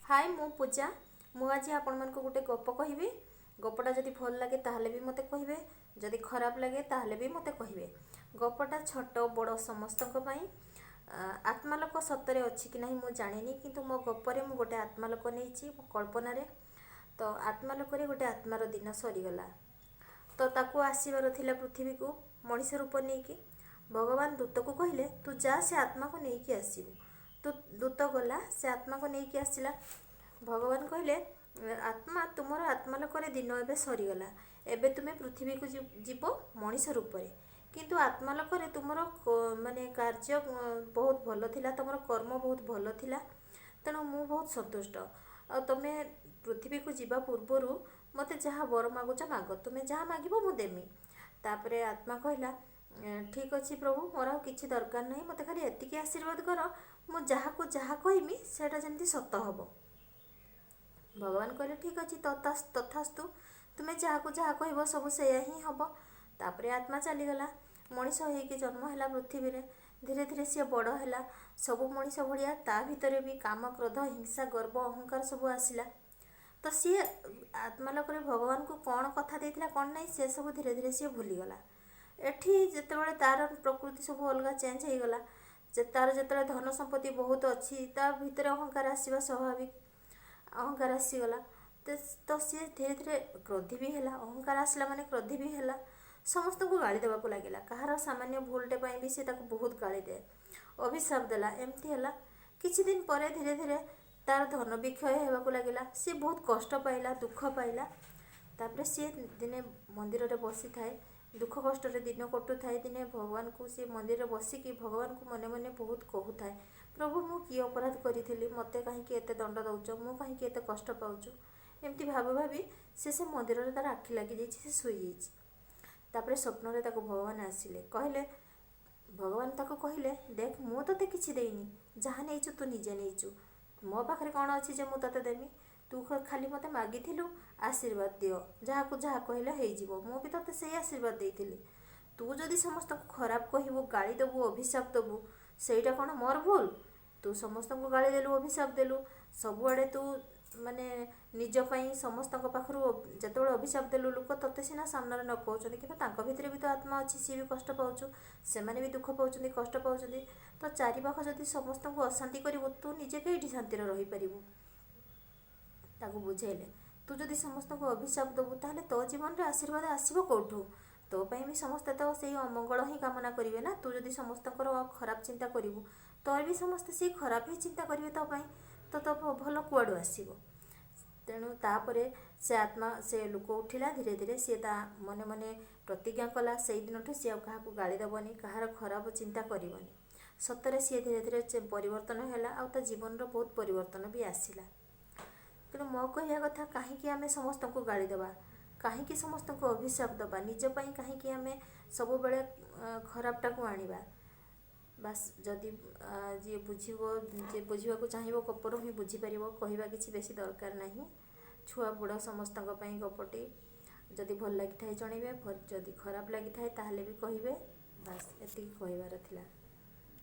हाय मु पूजा मु आज आपण मानक गोटे गप कहबी। गपटा जदि भल लगे ताहले भी मते कहबे, जदि खराब लगे ताहले भी मते कहबे। गपटा छोट बड़ समस्तक पई। आत्मालोक सतरे अछि कि नहीं मु जानिनी, किंतु मो गपरे मु गोटे आत्मालोक नेइछि कल्पना रे। तो आत्मालोक रे गोटे आत्मार दिन सरीगला। तो ताकू आसीबार थिला पृथ्वी को मनीष रूप नेइकी। भगवान दूत को कहले तू जा से आत्मा को नेइकी आसीबू। तो दूत गला से आत्मा को नेइकी आसिला। भगवान कहले आत्मा तुमर आत्मालोक दिन एबे सरीगला, एबे तुम्हें पृथ्वी को जीव मनीष रूप रे। किंतु आत्मालोक तुमर माने कार्य बहुत भल थिला, तुमर कर्म बहुत भल थिला, तेणु मु बहुत संतुष्ट। आ तुमे पृथ्वी को जीवा पूर्वर मते जहाँ वर मागुच माग, तुम्हें जहाँ मागिब मु देमी। तापरे आत्मा कहला ठीक अच्छे प्रभु, मोर आ किछि दरकार नहीं, मते खाली एतिकी आशीर्वाद कर, मु जहाँ को जहाँ कहमी सेटा जेमती सत हब। भगवान कहले ठीक अच्छे तथास्तु, तुम्हें जहाँ को जहाँ कह सब से ही हम। तापरे आत्मा चलीगला। मनीष होइकी जन्म है पृथ्वी रे। धीरे धीरे सी बड़ है, सब मनीष भाया ता भितर भी काम क्रोध हिंसा गर्व अहंकार सब आसला। तो सी आत्मालोक भगवान को कौन कथा देइथिला कौन नहीं से सब धीरे धीरे सी भूलीगला। एठी जेतेबेले तार प्रकृति सब अलग चेंज हो गला, तार जेतेबेले धन संपत्ति बहुत अच्छी, ता भितर अहंकार आसवा स्वाभाविक। अहंकार आसीगला तो सी धीरे धीरे क्रोधी भी है। अहंकार आसला माने क्रोधी भी है। समस्त को गाड़ी देवाक लगिला। कहार सामान्य भूलटे भी सी ताको बहुत गाड़ी दे, अभिशाप देला। एमती है किछि दिन पर धीरे धीरे तार धन भी क्षय होगा लगिला। सी बहुत कष्ट पाइला, दुख पाइला। तापरे सी दिने मंदिर रे बसी थाए, दुख कष्ट रे दिन कटु थाए। दिने भगवान को सी मंदिर रे बसिकी भगवान को मने मने बहुत कहू थाए, प्रभु मु कि अपराध करी, मते कहीं एते दंड दौच, मु कहीं एते कष्ट पाउछु। एमती भावी भावी से मंदिर रे तार आखि लगी जाइछि, से सोई जाइछि। तापरे स्वप्न रे ताको भगवान आसिले, कहले भगवान ताको कहले देख मु तते किछि देइनी, जहाँ नेइछु तू निजे नेइछु, मो पाखरे कौन अच्छी जे मु तते देमी। तू खाली मते मागिथिलु आशीर्वाद दियो, जहाँ को जहाँ कहले हेइ जिवो, मु भी तते सेही आशीर्वाद देइथिली। तू जदि समस्त को खराब कहबू, गाली देबू, अभिशाप देबू, सेटा कौन मोर भूल? तू समस्त को गाली देलु, अभिशाप देलु, सबुआड़े तू माने निज पई समस्त पाखरु जतबेले अभिशाप देलु, लोक तते सिना सामने न कहउछन्ति, किंतु तांको भितरे भी तो आत्मा अछि, सी भी कष्ट पाउछु, सेमाने भी दुख पाउछन्ति, कष्ट पाउछन्ति। तो चारि पाख जदि समस्त को अशांति करिवो, तू निजे केइठी शांति रे रहि परिबु? ताको बुझेले तू जदि समस्त को अभिशाप देबू, ताहले तो जीवन रे आशीर्वाद आसीबो कोठू? तो पई भी समस्ते तो सेही अमंगल ही कामना करिवे ना। तू जदि समस्त खराब चिंता करिवु, तोर भी समस्ते से खराब ही चिंता करिवे तो पई, तो भल कुआडू आसीबो? तेणु तापरे से आत्मा से लोक उठिला। धीरे धीरे सी मने मने प्रतिज्ञा कला, से दिन सी क्या गाड़ी देवनी, कहार खराब चिंता करनी। सतरे सी धीरे धीरे परिवर्तन है, आ जीवन बहुत परिवर्तन भी आसला। तेणु मो कहया कथा, कहीं आम समस्त को गाड़ी देवा, कहीं समस्त को अभिशाप दबा, निजपाई कहीं आम सब बेले खराबटा को आनिबा। बास जदि जी बुझा चाहिए गपर ही बुझीपर, कहवा कि बेसी दरकार नहीं। छुआ बुढ़ा समस्त गपटी जदि भल लगी था जनइबे, जदि खराब लगी था ताहले भी कहिबे। बास एतिकी कहबार थिला।